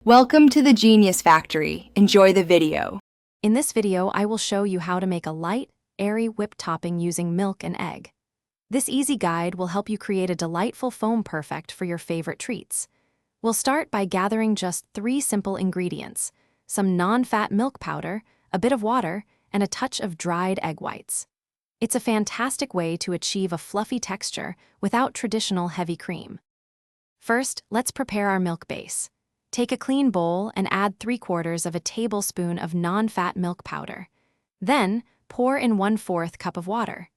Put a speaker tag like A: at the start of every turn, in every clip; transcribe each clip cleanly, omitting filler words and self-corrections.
A: Welcome to the Genius Factory. Enjoy the video.
B: In this video, I will show you how to make a light, airy whipped topping using milk and egg. This easy guide will help you create a delightful foam perfect for your favorite treats. We'll start by gathering just 3 simple ingredients: some non-fat milk powder, a bit of water, and a touch of dried egg whites. It's a fantastic way to achieve a fluffy texture without traditional heavy cream. First, let's prepare our milk base. Take a clean bowl and add 3/4 of a tablespoon of non-fat milk powder. Then, pour in 1/4 cup of water.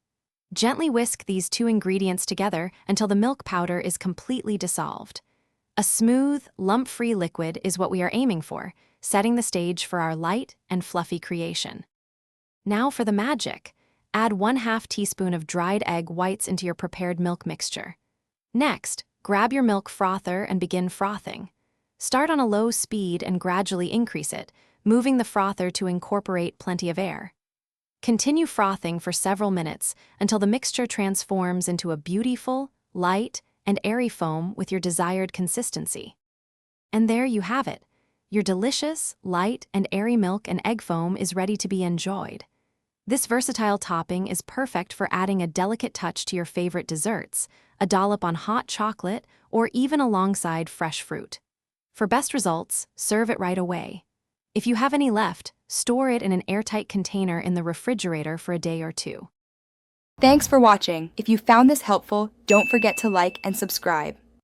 B: Gently whisk these 2 ingredients together until the milk powder is completely dissolved. A smooth, lump-free liquid is what we are aiming for, setting the stage for our light and fluffy creation. Now for the magic. Add 1/2 teaspoon of dried egg whites into your prepared milk mixture. Next, grab your milk frother and begin frothing. Start on a low speed and gradually increase it, moving the frother to incorporate plenty of air. Continue frothing for several minutes until the mixture transforms into a beautiful, light, and airy foam with your desired consistency. And there you have it. Your delicious, light, and airy milk and egg foam is ready to be enjoyed. This versatile topping is perfect for adding a delicate touch to your favorite desserts, a dollop on hot chocolate, or even alongside fresh fruit. For best results, serve it right away. If you have any left, store it in an airtight container in the refrigerator for a day or 2.
A: Thanks for watching. If you found this helpful, don't forget to like and subscribe.